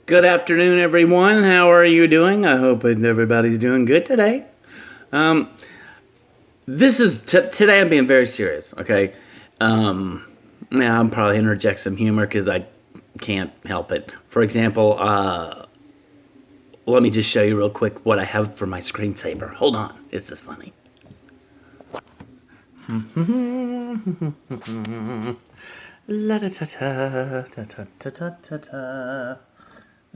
Good afternoon, everyone. How are you doing? I hope everybody's doing good today. Today. I'm being very serious. Okay. Now I'm probably interject some humor because I can't help it. For example, let me just show you real quick what I have for my screensaver. Hold on. This is funny. La da ta ta ta ta ta ta ta ta.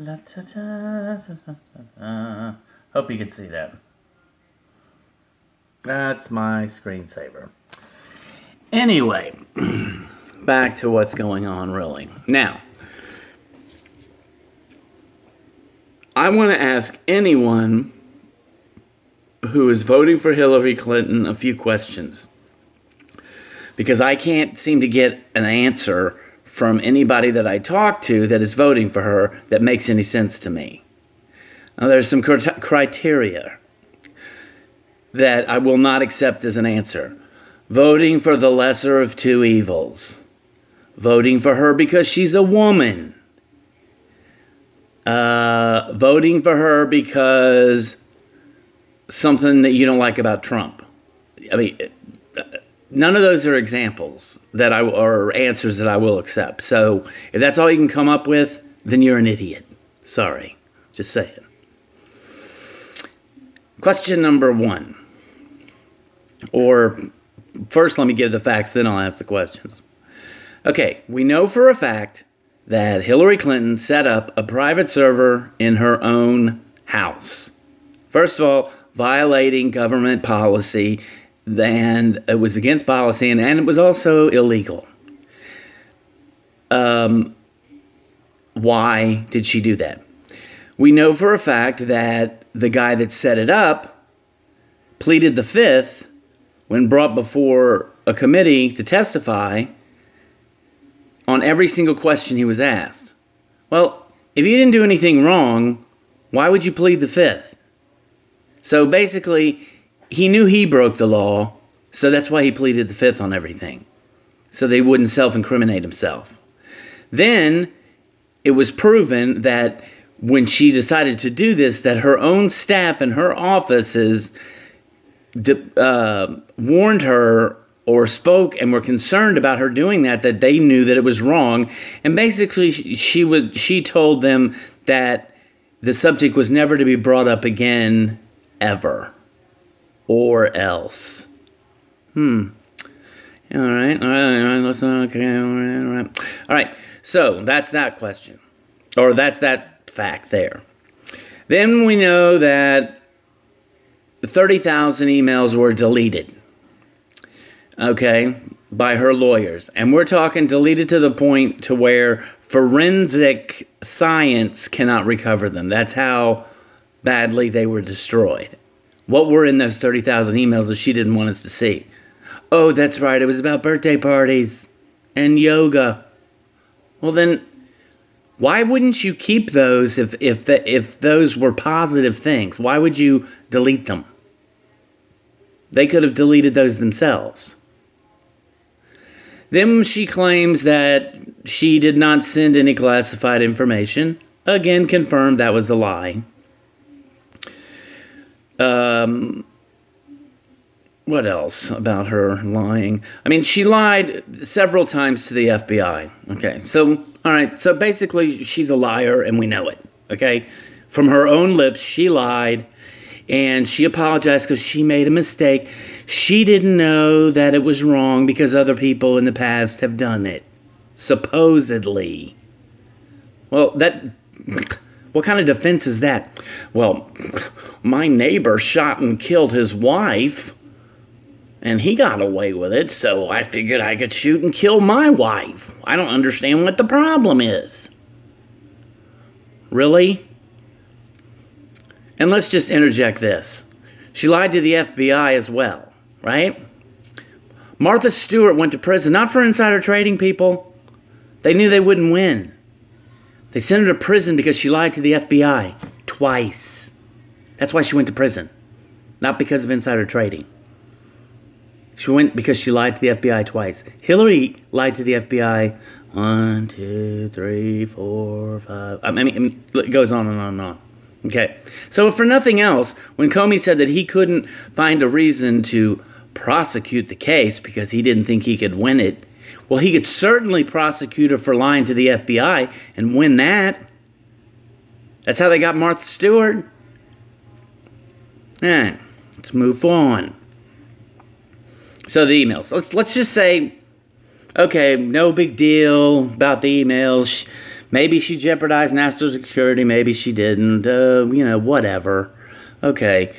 La ta ta ta ta ta. Hope you can see that. That's my screensaver. Anyway, back to what's going on really. Now, I want to ask anyone who is voting for Hillary Clinton a few questions. Because I can't seem to get an answer from anybody that I talk to that is voting for her that makes any sense to me. Now, there's some criteria that I will not accept as an answer. Voting for the lesser of two evils. Voting for her because she's a woman. Voting for her because something that you don't like about Trump. I mean, none of those are examples or answers that I will accept. So if that's all you can come up with, then you're an idiot. Sorry. Just saying. Question number 1. Or first let me give the facts, then I'll ask the questions. Okay, we know for a fact that Hillary Clinton set up a private server in her own house. First of all, violating government policy, and it was against policy, and it was also illegal. Why did she do that? We know for a fact that the guy that set it up pleaded the fifth when brought before a committee to testify on every single question he was asked. Well, if you didn't do anything wrong, why would you plead the fifth? So basically, he knew he broke the law, so that's why he pleaded the fifth on everything, so they wouldn't self-incriminate himself. Then it was proven that when she decided to do this, that her own staff and her offices warned her or spoke and were concerned about her doing that they knew that it was wrong. And basically, she told them that the subject was never to be brought up again, ever. Or else. All right. Let's not. Okay. All right. So that's that question, or that's that fact there. Then we know that 30,000 emails were deleted. Okay, by her lawyers, and we're talking deleted to the point to where forensic science cannot recover them. That's how badly they were destroyed. What were in those 30,000 emails that she didn't want us to see? Oh, that's right. It was about birthday parties and yoga. Well, then, why wouldn't you keep those if those were positive things? Why would you delete them? They could have deleted those themselves. Then she claims that she did not send any classified information. Again, confirmed that was a lie. What else about her lying? I mean, she lied several times to the FBI. Okay, so, all right, so basically she's a liar and we know it, okay? From her own lips, she lied and she apologized because she made a mistake. She didn't know that it was wrong because other people in the past have done it, supposedly. Well, what kind of defense is that? Well, my neighbor shot and killed his wife, and he got away with it, so I figured I could shoot and kill my wife. I don't understand what the problem is. Really? And let's just interject this. She lied to the FBI as well, right? Martha Stewart went to prison, not for insider trading, people. They knew they wouldn't win. They sent her to prison because she lied to the FBI twice. That's why she went to prison, not because of insider trading. She went because she lied to the FBI twice. Hillary lied to the FBI 1, 2, 3, 4, 5. I mean, it goes on and on and on. Okay. So if for nothing else, when Comey said that he couldn't find a reason to prosecute the case because he didn't think he could win it, well, he could certainly prosecute her for lying to the FBI and win that. That's how they got Martha Stewart. All right, let's move on. So the emails. Let's just say, okay, no big deal about the emails. Maybe she jeopardized national security. Maybe she didn't. Whatever. Okay.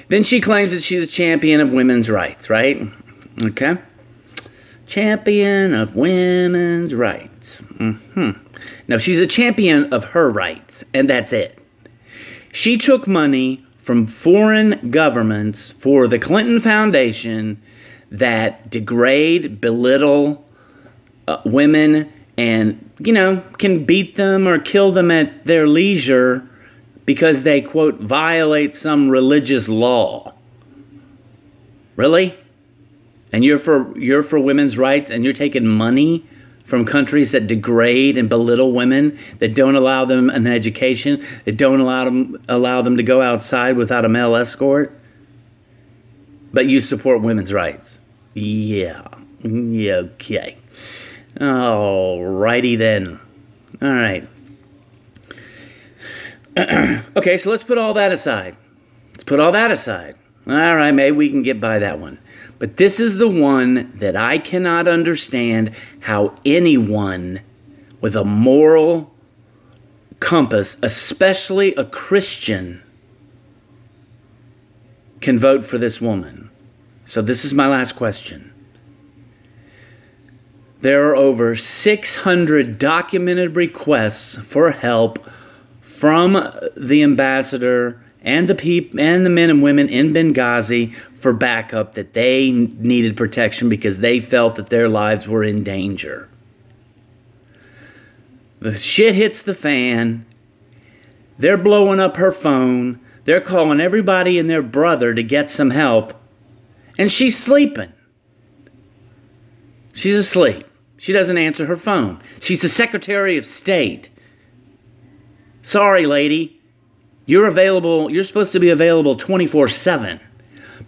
Then she claims that she's a champion of women's rights, right? Okay. Champion of women's rights. No, she's a champion of her rights, and that's it. She took money from foreign governments for the Clinton Foundation that degrade, belittle women and, can beat them or kill them at their leisure because they, quote, violate some religious law. Really? And you're for women's rights, and you're taking money from countries that degrade and belittle women, that don't allow them an education, that don't allow them to go outside without a male escort? But you support women's rights. Yeah, okay. Alrighty then. All right. Okay, so let's put all that aside. All right, maybe we can get by that one. But this is the one that I cannot understand how anyone with a moral compass, especially a Christian, can vote for this woman. So this is my last question. There are over 600 documented requests for help from the ambassador and the men and women in Benghazi for backup, that they needed protection because they felt that their lives were in danger. The shit hits the fan. They're blowing up her phone. They're calling everybody and their brother to get some help. And she's sleeping. She's asleep. She doesn't answer her phone. She's the Secretary of State. Sorry, lady. You're supposed to be available 24/7.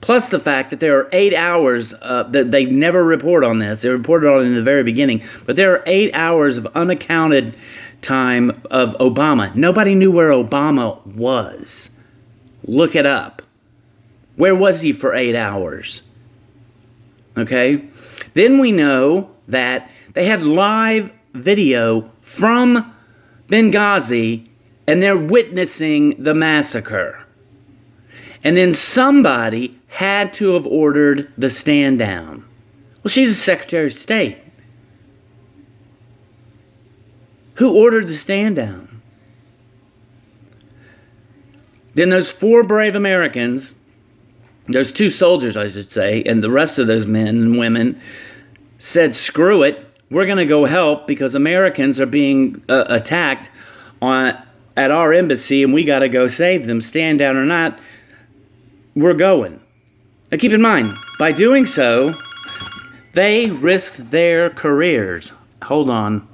Plus the fact that there are 8 hours, that they never report on this. They reported on it in the very beginning. But there are 8 hours of unaccounted time of Obama. Nobody knew where Obama was. Look it up. Where was he for 8 hours? Okay? Then we know that they had live video from Benghazi, and they're witnessing the massacre. And then somebody had to have ordered the stand down. Well, she's the Secretary of State. Who ordered the stand down? Then those 4 brave Americans, those 2 soldiers, I should say, and the rest of those men and women said, screw it, we're going to go help because Americans are being attacked at our embassy, and we got to go save them. Stand down or not, we're going. Now keep in mind, by doing so, they risked their careers. Hold on.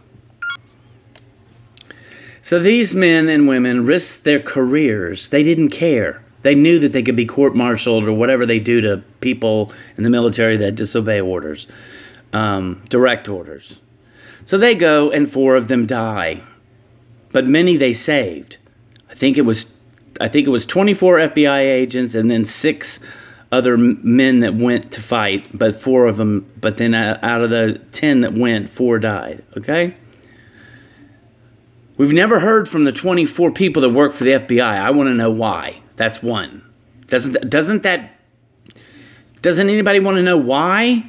So these men and women risked their careers. They didn't care. They knew that they could be court-martialed or whatever they do to people in the military that disobey orders, direct orders. So they go, and 4 of them die. But many they saved. I think it was 24 FBI agents and then 6 other men that went to fight, but 4 of them, but then out of the 10 that went, 4 died, okay? We've never heard from the 24 people that work for the FBI. I want to know why. That's one. Doesn't anybody want to know why?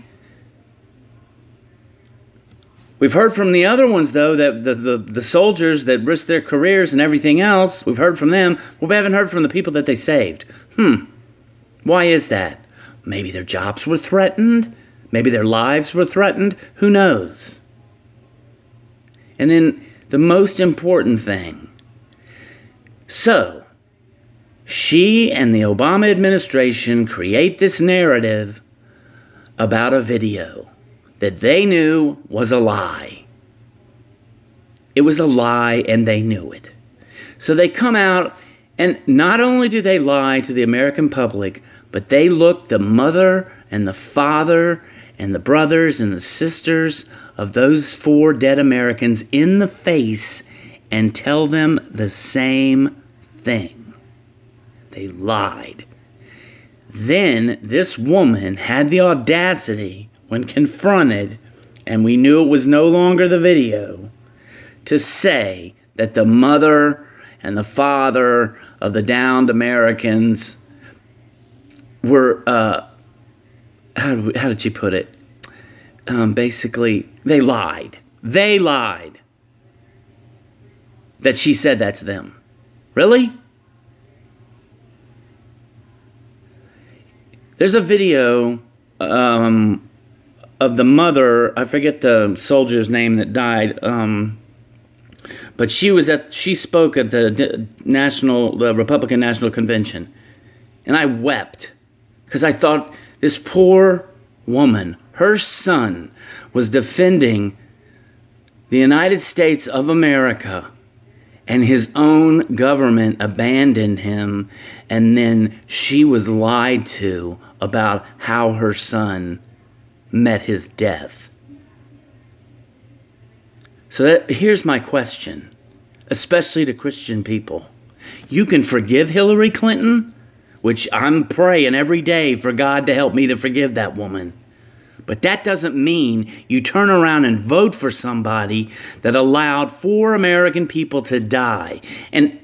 We've heard from the other ones, though, that the soldiers that risked their careers and everything else, we've heard from them. Well, we haven't heard from the people that they saved. Why is that? Maybe their jobs were threatened. Maybe their lives were threatened. Who knows? And then the most important thing. So, she and the Obama administration create this narrative about a video that they knew was a lie. it was a lie and they knew it. So they come out, and not only do they lie to the American public, but they look the mother and the father and the brothers and the sisters of those 4 dead Americans in the face and tell them the same thing. They lied. Then this woman had the audacity, when confronted, and we knew it was no longer the video, to say that the mother and the father of the downed Americans were, how did she put it? Basically, they lied. They lied. That she said that to them. Really? There's a video of the mother. I forget the soldier's name that died. But she spoke at the Republican National Convention, and I wept because I thought this poor woman, her son, was defending the United States of America, and his own government abandoned him, and then she was lied to about how her son met his death. So here's my question, especially to Christian people. You can forgive Hillary Clinton, which I'm praying every day for God to help me to forgive that woman. But that doesn't mean you turn around and vote for somebody that allowed 4 American people to die. And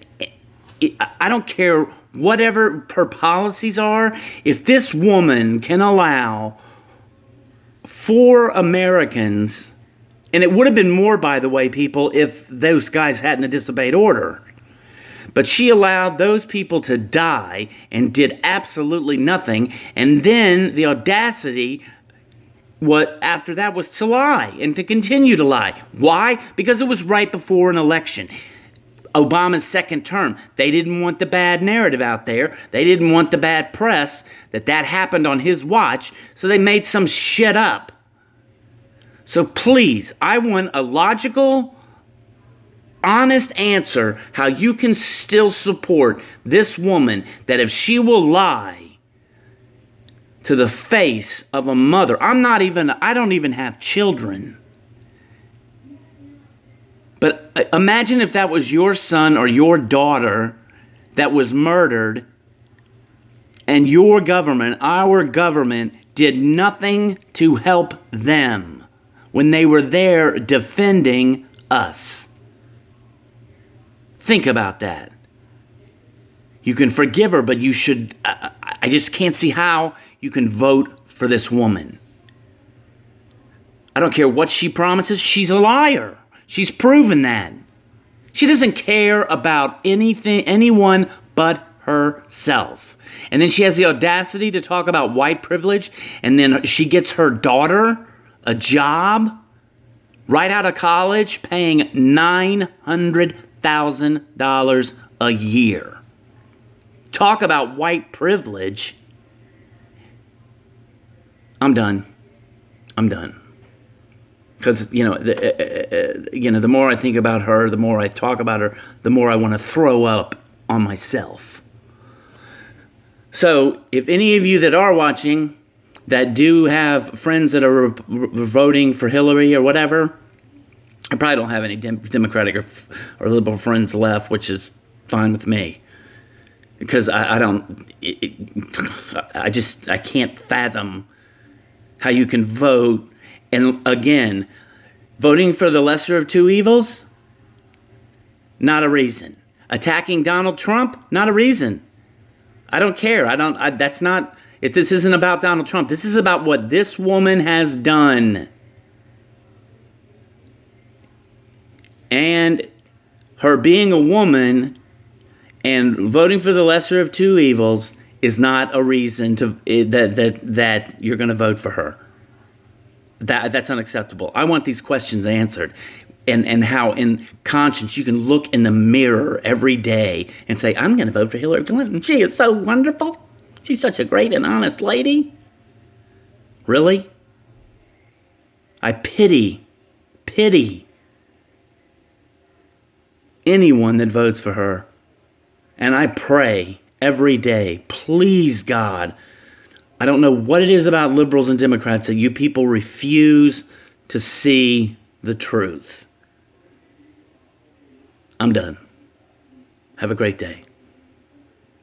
I don't care whatever her policies are, if this woman can allow 4 Americans, and it would have been more, by the way, people, if those guys hadn't disobeyed order. But she allowed those people to die and did absolutely nothing. And then the audacity, after that, was to lie and to continue to lie. Why? Because it was right before an election. Obama's second term. They didn't want the bad narrative out there. They didn't want the bad press that happened on his watch. So they made some shit up. So please, I want a logical, honest answer how you can still support this woman, that if she will lie to the face of a mother, I don't even have children. But imagine if that was your son or your daughter that was murdered, and your government, our government, did nothing to help them when they were there defending us. Think about that. You can forgive her, but you should, I just can't see how you can vote for this woman. I don't care what she promises. She's a liar. She's proven that. She doesn't care about anyone but herself. And then she has the audacity to talk about white privilege, and then she gets her daughter a job right out of college paying $900,000 a year. Talk about white privilege. I'm done. Because, the more I think about her, the more I talk about her, the more I want to throw up on myself. So, if any of you that are watching that do have friends that are voting for Hillary or whatever, I probably don't have any Democratic or liberal friends left, which is fine with me. Because I can't fathom how you can vote. And again, voting for the lesser of two evils, not a reason. Attacking Donald Trump, not a reason. I don't care. This isn't about Donald Trump. This is about what this woman has done. And her being a woman and voting for the lesser of two evils is not a reason that you're going to vote for her. That's unacceptable. I want these questions answered. And how in conscience you can look in the mirror every day and say, I'm going to vote for Hillary Clinton. She is so wonderful. She's such a great and honest lady. Really? I pity anyone that votes for her. And I pray every day, please God, I don't know what it is about liberals and Democrats that you people refuse to see the truth. I'm done. Have a great day.